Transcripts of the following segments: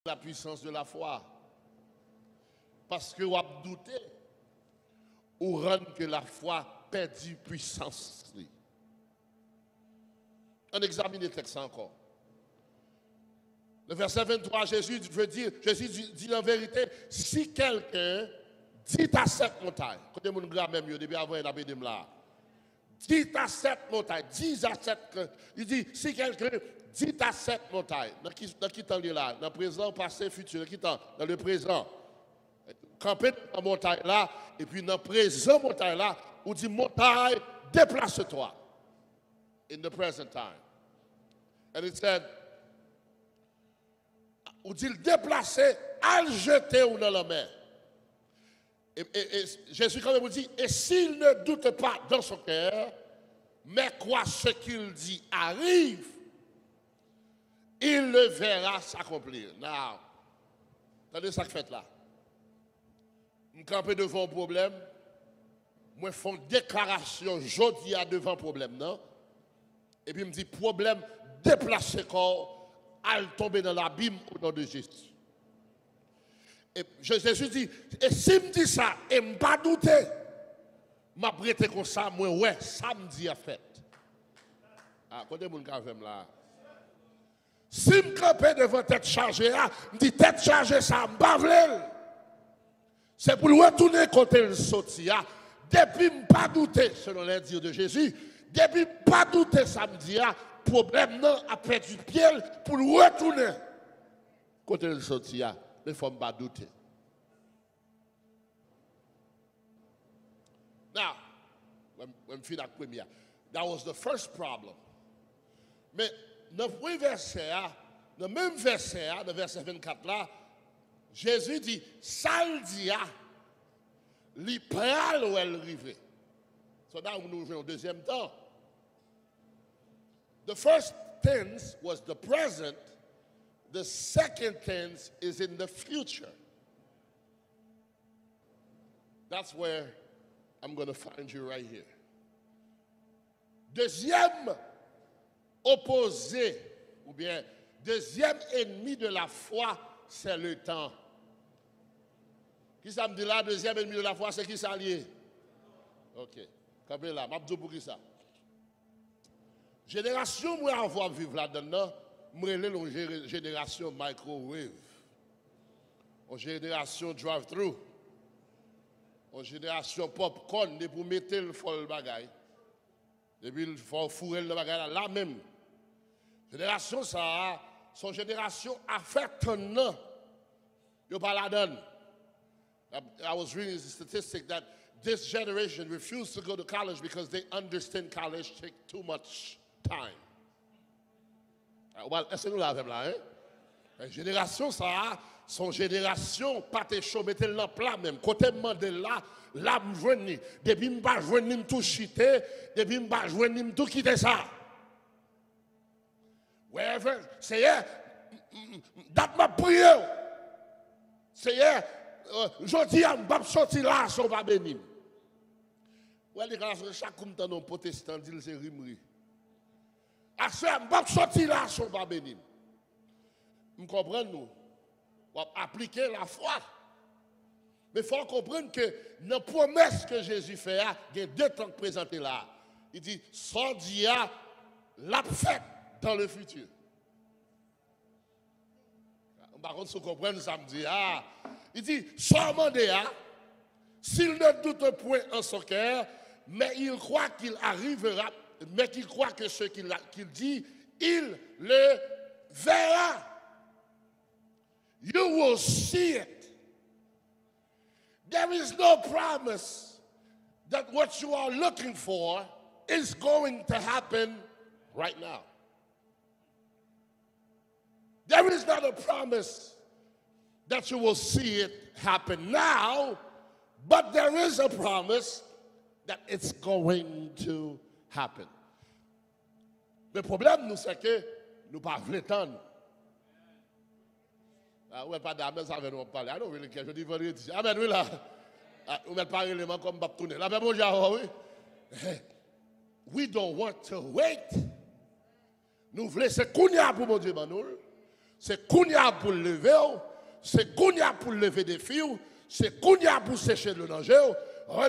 la puissance de la foi. Parce que vous avez douté, ou rendre que la foi perdit puissance. On examine le texte encore. Le verset 23, Jésus dit en vérité, si quelqu'un dit à cette montagne, côté mon grand-mère, depuis avant il a dit là, dit à cette montagne, il dit, si quelqu'un dit à cette montagne, dans qui temps là, dans le présent, passé, futur, dans le présent, camper dans la montagne là, et puis dans le présent montagne là, on dit montagne, déplace-toi. In the present time. And it said, on dit déplacer, à le jeter ou dans la mer. Et Jésus quand même dit, et s'il ne doute pas dans son cœur, mais croit ce qu'il dit arrive, il le verra s'accomplir. Now, attendez ça que fait là. Je campe devant un problème, moi fais une déclaration jeudi devant un problème, non? Et puis me dit, problème, déplacer corps, à tomber dans l'abîme au nom de Jésus. Et Jésus dit, et si me dit ça, et me pas douter, m'a prêté comme ça, moi, ouais, samedi a fait. Ah, quand mon cavem là. Si me camper devant tête chargée, me dit tête chargée, ça me bavle. C'est pour retourner côté le sorti. Depuis me pas douter, selon les dires de Jésus, depuis pas douter samedi, problème non a perdu pied pour retourner côté le sorti. Mais il faut pas douter. Now, when we finish with me, that was the first problem. Mais dans le verset, dans le même verset, dans le verset 24 là, Jésus dit, Saldia, li pral ou elle rive. So now nous jouons au deuxième temps. The first tense was the present. The second tense is in the future. That's where I'm going to find you right here. Deuxième opposé, ou bien deuxième ennemi de la foi, c'est le temps. Qui ça me dit là, deuxième ennemi de la foi, c'est qui ça lié? Ok. Campez là, je pour qui ça? Génération, moi, avoir vivre là-dedans, moi, une génération microwave, une génération drive-thru, une génération popcorn, et pour mettre le fol bagay, et puis il faut fourrer le bagay là même. Génération ça, son génération a fait un an, il pas la donne. I was reading the statistic that this generation refused to go to college because they understand college take too much time. Est-ce que nous l'avons là, hein? La génération, ça, son génération, pas te chaud, mettez le plat même. Côté de là, là, je joigne. Depuis que je joigne tout chité, depuis que je joigne tout quitter ça. Wherever, c'est date ma prière. C'est je dis, je ne vais pas sortir là, je ne vais pas bénir. Ouais, les gars, chaque temps, nos protestants disent c'est rimerie. À ce moment, je ne vais pas sortir là, je ne vais pas bénir. Vous comprenez, nous? On va appliquer la foi. Mais il faut comprendre que dans la promesse que Jésus fait, il y a deux temps présentés là. Il dit, sans dia, la fête dans le futur. Par contre, si vous comprenez, ça me dit, il dit, sans demander, s'il ne doute point en son cœur, mais il croit qu'il arrivera, mais qu'il croit que ce qu'il dit, il le verra. You will see it. There is no promise that what you are looking for is going to happen right now. There is not a promise that you will see it happen now, but there is a promise that it's going to happen. Le problème, nous, c'est que nous ne pouvons pas attendre. Ouais, pas d'amen, ça va nous parler. I don't really care. Je dis vendredi. Amen, oui, là. Vous mettez pas l'élément comme Baptoune. La même chose, oui. We don't want to wait. Nous voulons se kounya pour mon Dieu, Manoul. c'est Kounia pour le lever, c'est Kounia pour lever des filles, c'est Kounia pour sécher le danger.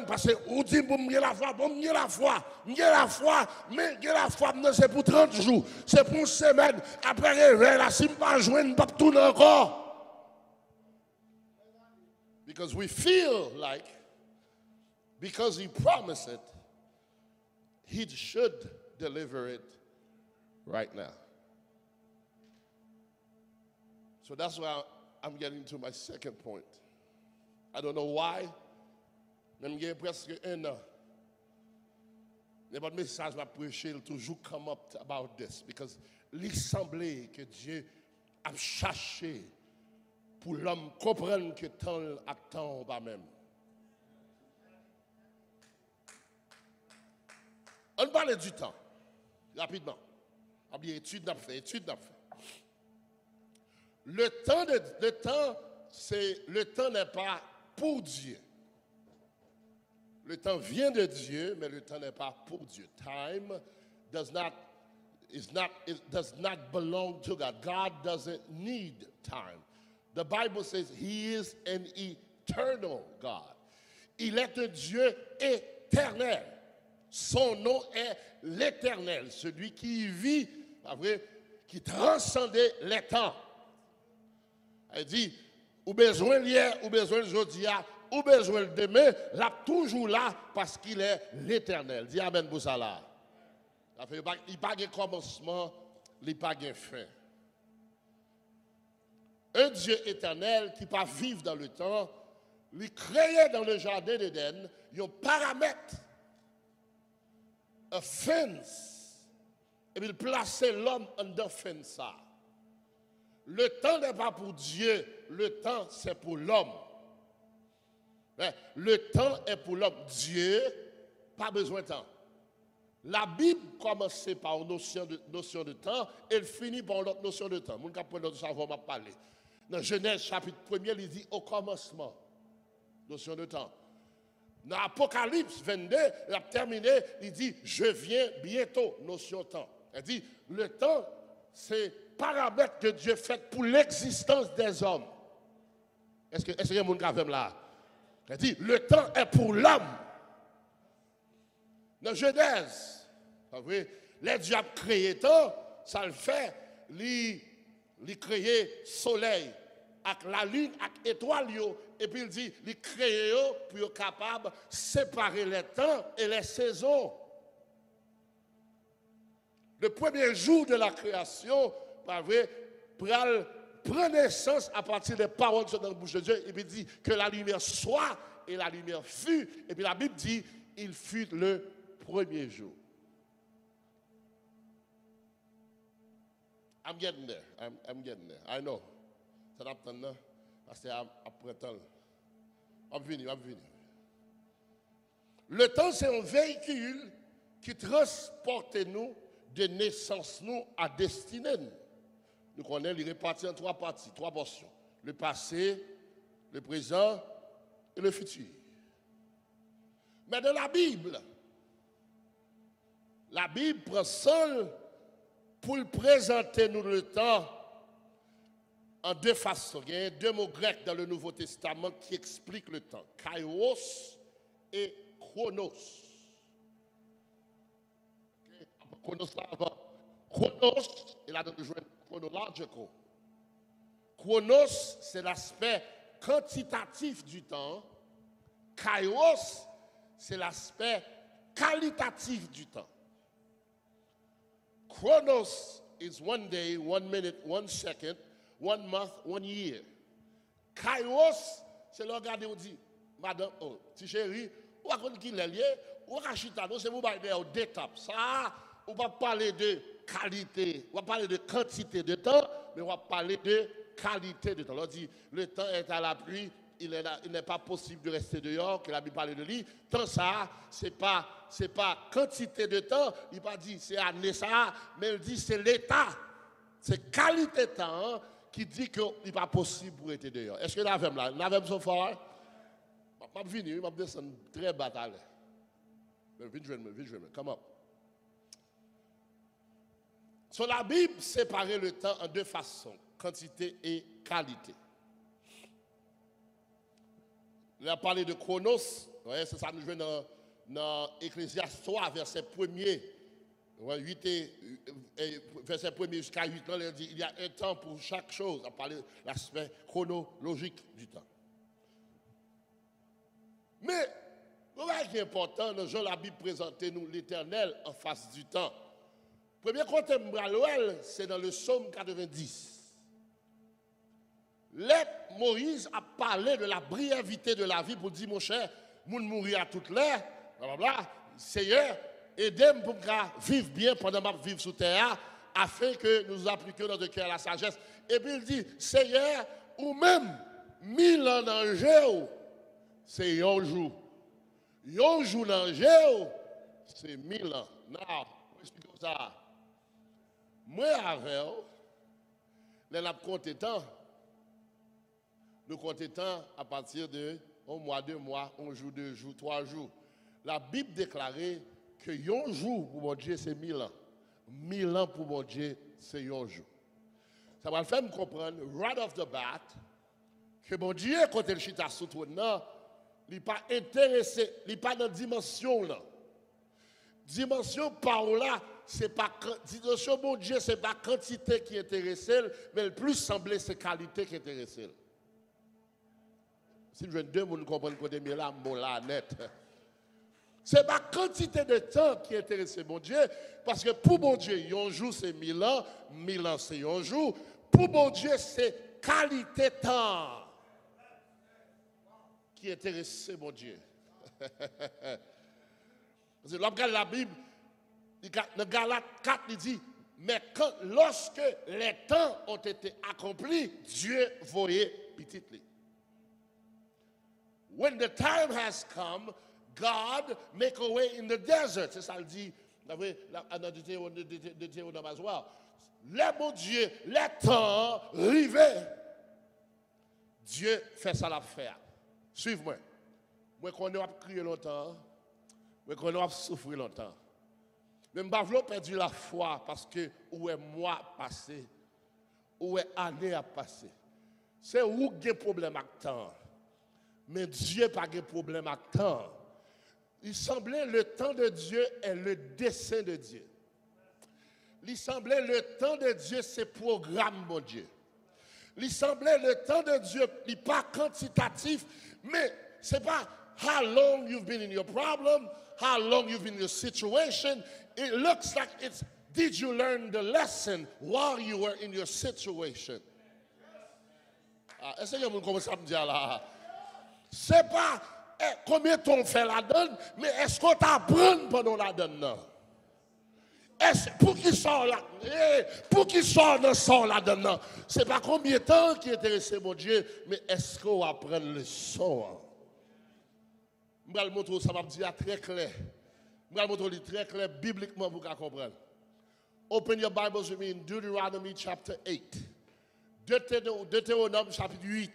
Parce que vous dites, bon, la foi, mais la foi, c'est pour 30 jours, c'est pour une semaine. Après, réveil, là, si je ne pas jouer, je ne peux pas tourner encore. Because we feel like, because he promised it, he should deliver it right now. So that's why I'm getting to my second point. I don't know why. Même il y a presque un an. Mais votre message va prêcher toujours come up about this. Because il semblait que Dieu a cherché pour l'homme comprendre que temps attend pas même. On parle du temps, rapidement. On dit étude n'a fait. Le temps n'est pas pour Dieu. Le temps vient de Dieu, mais le temps n'est pas pour Dieu. Time does not belong to God. God doesn't need time. The Bible says he is an eternal God. Il est un Dieu éternel. Son nom est l'Éternel, celui qui vit, qui transcende les temps. Il dit, ou besoin d'hier, ou besoin d'aujourd'hui, ou besoin de demain, là toujours là parce qu'il est l'Éternel. Dis Amen pour ça là. Il n'y a pas de commencement, il n'y a pas de fin. Un Dieu éternel qui ne peut pas vivre dans le temps, il crée dans le jardin d'Éden un paramètre, un fence, et puis il place l'homme en fence. Le temps n'est pas pour Dieu, le temps c'est pour l'homme. Le temps est pour l'homme. Dieu, pas besoin de temps. La Bible commence par une notion de temps, et elle finit par une autre notion de temps. Mon cap pour notre savoir m'a parlé. Dans Genèse chapitre 1er, il dit au commencement, notion de temps. Dans Apocalypse 22, il a terminé, il dit je viens bientôt, notion de temps. Il dit le temps, c'est paramètre que Dieu fait pour l'existence des hommes. Est-ce que y a mon cas là? Il dit le temps est pour l'homme. Dans Genèse, les dieux ont créé temps, ça le fait, il créé soleil, avec la lune, avec l'étoile, et puis il dit, il créé pour être capable de séparer les temps et les saisons. Le premier jour de la création, prend naissance à partir des paroles qui sont dans la bouche de Dieu, et puis il dit que la lumière soit, et la lumière fut, et puis la Bible dit, il fut le premier jour. I'm getting there. I'm getting there. I know. Ça n'attend pas. Parce que après temps. I'm venu. Le temps, c'est un véhicule qui transporte nous de naissance nous à destinée. Nous connaissons, il est réparti en trois parties, trois portions. Le passé, le présent et le futur. Mais dans la Bible prend seul pour présenter nous le temps en deux façons. Il y a deux mots grecs dans le Nouveau Testament qui expliquent le temps. Kairos et chronos. Chronos là avant. Chronos, il a besoin de chronological. Chronos, c'est l'aspect quantitatif du temps. Kairos, c'est l'aspect qualitatif du temps. Chronos is 1 day, 1 minute, 1 second, 1 month, 1 year. Kairos, c'est le regarder ou dit, madame, oh, petit chéri, ou à quoi qu'il est lié, ou à chita, c'est vous parler d'étapes. Ça, on va parler de qualité, on va parler de quantité de temps, mais on va parler de qualité de temps. On dit, le temps est à la pluie, il n'est pas possible de rester dehors, que la Bible parle de lui. Tant ça, c'est pas quantité de temps, il pas dit c'est année ça, mais il dit c'est l'état. C'est qualité de temps qui dit qu'il n'est pas possible pour être dehors. Est-ce que la femme là, la femme so fort? Je vais venir, je vais descendre très bataille. Vite, come up. Sur la Bible, séparer le temps en deux façons. quantité et qualité. Il a parlé de chronos, ouais, c'est ça nous jouons dans Ecclésiaste 3, verset 1er, 8 verset 1er jusqu'à 8, là, il dit il y a un temps pour chaque chose, on a parlé de l'aspect chronologique du temps. Mais, ce qui est important, dans la Bible présente nous l'Éternel en face du temps. Premier côté, c'est dans le psaume 90. Moïse a parlé de la brièveté de la vie pour dire, mon cher, moun mourir à toute l'heure, blablabla, Seigneur, aidez-moi pour vivre bien pendant ma vivre sous terre, afin que nous appliquions notre cœur la sagesse. Et puis il dit, Seigneur, ou même 1000 ans d'angers, c'est un jour. Un jour d'angers, c'est 1000 ans. Non, expliquez ça. Moi, avec, nous avons compté temps. Nous comptons temps à partir de 1 mois, 2 mois, 1 jour, 2 jours, 3 jours. La Bible déclarait que 1 jour pour mon Dieu, c'est 1000 ans. 1000 ans pour mon Dieu, c'est 1 jour. Ça va me faire me comprendre, right off the bat, que mon Dieu, quand il chita sous tout, il n'est pas intéressé, il n'est pas dans la dimension là. Dimension par là, c'est pas dimension mon Dieu, c'est pas quantité qui intéresse, mais le plus semblé c'est qualité qui intéresse. Si je veux deux personnes comprendre côté mieux là, mon là net. C'est pas quantité de temps qui intéresse mon Dieu, parce que pour mon Dieu, un jour c'est 1000 ans, 1000 ans c'est un jour. Pour mon Dieu, c'est qualité de temps qui intéresse mon Dieu. Parce que l'homme regarde la Bible, dans Galates 4, il dit, mais lorsque les temps ont été accomplis, Dieu voyait petit. When the time has come, God make a way in the desert. C'est ça le dit dans Deutéronome as well. Les bon Dieu, les temps arrivés. Dieu fait ça l'affaire. Suivez-moi. Moi, qu'on a crié longtemps, moi, qu'on a souffert longtemps. Même Bavlo perdu la foi parce que où est mois passé, où est année à passer. C'est où il y a problème avec le temps. Mais Dieu n'a pas de problème avec le temps. Il semblait le temps de Dieu est le dessein de Dieu. Il semblait le temps de Dieu, c'est programme, mon Dieu. Il semblait le temps de Dieu, il n'est pas quantitatif, mais ce n'est pas how long you've been in your problem, how long you've been in your situation. It looks like it's, did you learn the lesson while you were in your situation? Est-ce que vous commencez à me dire là? C'est pas combien ton fait la donne, mais est-ce qu'on t'apprend pendant la donne? Pour qui sort là? Pour qui sort dans son la donne? C'est pas combien de temps qui est intéressé, mon Dieu, mais est-ce qu'on apprend le son? Je vais le montrer, ça va me dire très clair. Je vais le montrer très clair, bibliquement, vous pouvez comprendre. Open your Bibles with me in Deuteronomy chapter 8. Deutéronome chapitre 8,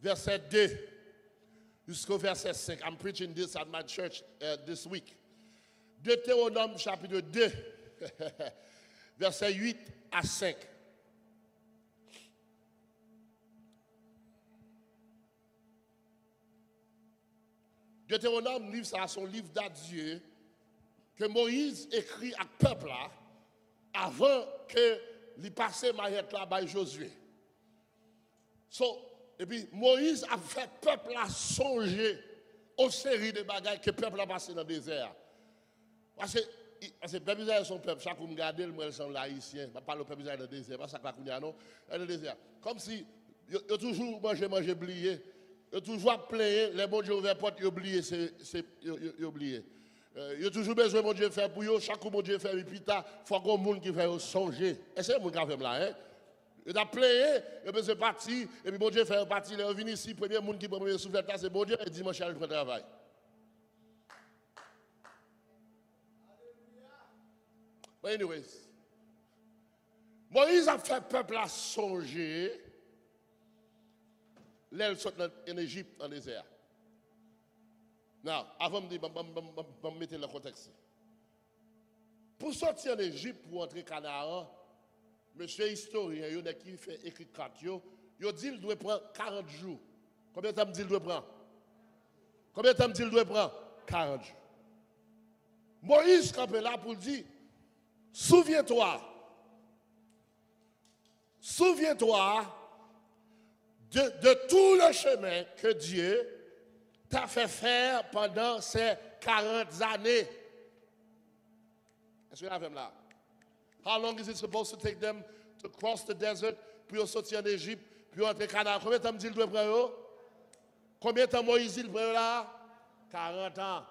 verset 2 jusqu'au verset 5. I'm preaching this at my church this week. Deutéronome chapitre 2, verset 8 à 5. Deutéronome, livre ça, son livre d'adieu que Moïse écrit à peuple là avant que il passe Maïette là by Josué. Et puis Moïse a fait peuple là songer aux séries de bagages que le peuple a passé dans le désert. Parce que le peuple d'Israël son peuple, chaque fois que je regarde, ils sont haïtiens. Je parle au peuple d'Israël dans le désert, pas ça que je non, dans le désert. Comme si ils ont toujours mangé, oublié. Ils ont toujours plein, les bons dieux ouverts porte, ils oublient, ils oublient. Il y a toujours besoin de mon Dieu faire pour eux. Chaque fois que mon Dieu fait un pita, il faut qu'on monde qui fait songer. Et c'est mon qui fait là, hein? Il a plein, il a besoin de partir, et puis mon Dieu fait un parti, il est venu ici, le premier monde qui prend le souffle, c'est bon Dieu, et dimanche, il prend le travail. But anyways, Moïse a fait peuple à songer, l'aile saute en Égypte, en désert. Non, avant de me dire, je vais mettre le contexte. Pour sortir en Égypte, pour entrer au Canaan, monsieur historien, il y a qui fait écrit 4, il dit qu'il doit prendre 40 jours. Combien de temps me dit qu'il doit prendre? Combien de temps me dit qu'il doit prendre? 40 jours. Moïse campé là pour dire, souviens-toi de tout le chemin que Dieu t'a fait faire pendant ces 40 années. Est-ce que vous avez là? How long is it supposed to take them to cross the desert, puis sortir en Égypte, puis entrer au Canada? Combien de temps il doit prendre? Combien de temps Moïse il prend là? 40 ans.